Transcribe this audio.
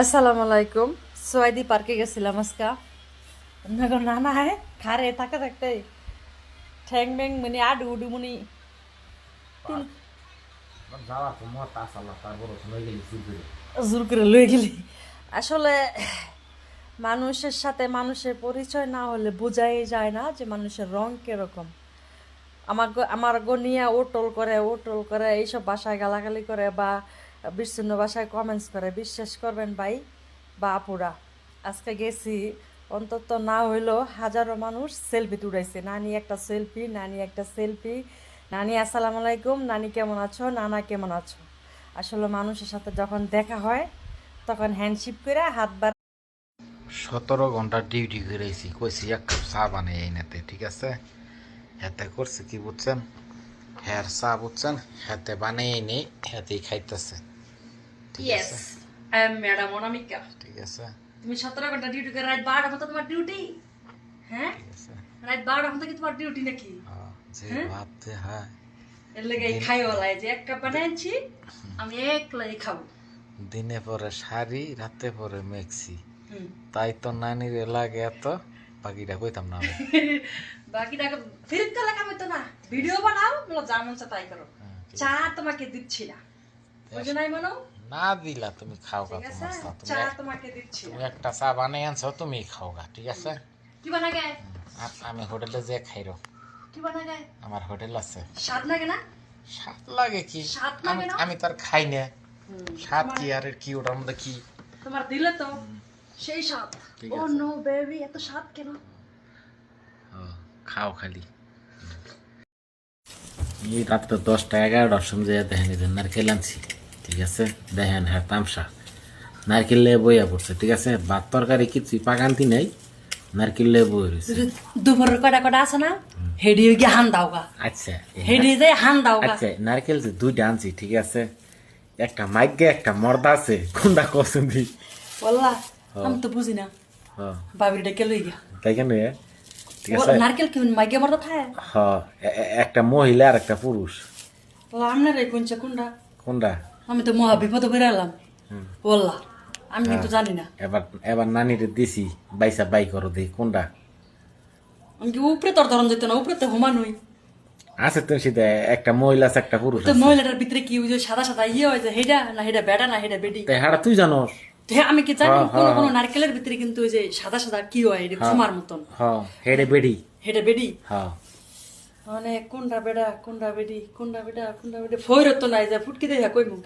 আসসালামু আলাইকুম। সোয়াইদি পার্কে গেছিলাম আজকা। না না হ্যাঁ খারে থাকতে থাকতে ঠ্যাং ব্যাং মানে আডু উডু মুনি টুন যাওয়ার তো মত আসলে তারপর ওখানে গেলি চুল জোর করে লয়ে গেলি। আসলে মানুষের সাথে মানুষের পরিচয় না হলে বোঝাই যায় না যে মানুষের রং কিরকম। আমার নিয়ে ও টোল করে এইসব বাসায় গালাগালি করে বা বিচ্ছিন্ন বাসায় কমেন্টস করে, বিশ্বাস করবেন ভাই বা আপুরা। আজকে গেছি, অন্তত না হইলেও হাজারো মানুষ সেলফি তুলাইছে। নানি একটা সেলফি, নানি একটা সেলফি, নানি আসসালামু আলাইকুম, নানি কেমন আছো, নানা কেমন আছো। আসলে মানুষের সাথে যখন দেখা হয় তখন হ্যান্ডশিপ করে হাত 17 ঘন্টা ডিউটি করেছি কইছি এক কাপ চা বানিয়ে এনেতে ঠিক আছে হাতে করছে কি বুঝছেন হ্যার চা বুঝছেন হাতে বানিয়ে নি হাতেই খাইতেছে ঠিক ইয়েস, আছে আই এম ম্যাডাম অনামিকা। ঠিক আছে তুমি 17 ঘন্টা ডিউটি করে রাত 12টা পর্যন্ত তোমার ডিউটি? হ্যাঁ, ঠিক আছে রাত 12টা পর্যন্ত কি তোমার ডিউটি নাকি? যে হ্যাঁ, ভাবতে হয় এর লেগে খাই ওলাই যে এক কাপ বানাইছি, আমি একলাই খাবো। দিনে পরে শাড়ি রাতে পরে মেক্সি হুম। তাই তো নানির লাগে এত বাকিটা কইতাম না আমি বাকি টাকা ফেরত কালা কামাই তো না, ভিডিও বানাও, বলো যা মন চায় তাই করো। ঠিক চা তোমাকে দিচ্ছি না, বুঝে নাই মনো? না দিলা তুমি খাও গা ঠিক আছে, তোমার চা চা তুমি তোমাকে দিচ্ছি না। তুমি একটা চা বানিয়ে আনছো তুমি খাও গা ঠিক আছে কি বানা গায়? আমি হোটেলে যে খাইরো কি বানা গায়? আমার হোটেল আছে স্বাদ লাগে না? স্বাদ লাগে কি স্বাদ আমি লাগে না? আমি তার খাই না স্বাদ তোমার- কি আর এর কি ওটার মধ্যে কি তোমার দিলে তো সেই স্বাদ। ঠিক ও আছে। নো বেবি, এত স্বাদ কেন? খাও খালি এই রাত্রে 10টা 11টার সময় দেখেন এই যে নারকেল আনছি ঠিক আছে দেখেন হ্যাঁ তামসা নারকেল লেয়ে বইয়া পড়ছে ঠিক আছে ভাত তরকারি কিছুই পাকান্তি নেই নারকেল লেয়ে বই রয়েছে দুপুরের কটা কটা আছে না, হেডি গিয়ে হান দাও গা, আচ্ছা হেডি যে হান দাও গা। আচ্ছা নারকেল যে দুইটা আনছি ঠিক আছে একটা মাইকে একটা মর্দা আছে কোনটা পছন্দি বললা আমি তো বুঝি না, হ্যাঁ বাবির ডেকে লই গিয়া। তাই কেন ঠিক আছে নারকেল কি মাইকে মরতে থাকে? হ্যাঁ একটা মহিলা আর একটা পুরুষ আপনার এই কোনটা কোনটা? কোনটা আমি তো মহা বিপদে বেড়ে এলাম বললা, আমি কিন্তু জানি না। এবার এবার নানিরে দিছি বাইসা বাই করো দেখি কোনটা আমি কি উপরে তোর ধরন যেত না, উপরে তো হুমানুই। আছে তো সেটা একটা মহিলা আছে একটা পুরুষ তো আছে মহিলাটার ভিতরে কি ওই যে সাদা সাদা ইয়ে হয় যে হেডা না হেডা বেডা না হেডা বেডি? তাই হারা তুই জানোস হ্যাঁ আমি কি জানি, হ্যাঁ, কোন হ্যাঁ, কোন নারকেলের ভিতরে কিন্তু ওই যে সাদা সাদা কি হয় এটা হ্যাঁ। তোমার মতন হ্যাঁ হেডে বেডি হেডা বেডি। হ্যাঁ মানে কোনটা বেডা কোনটা বেডি কোনটা বেডা কোনটা বেডি ফইরত তো নাই যে ফুটকি দেখা কইমু।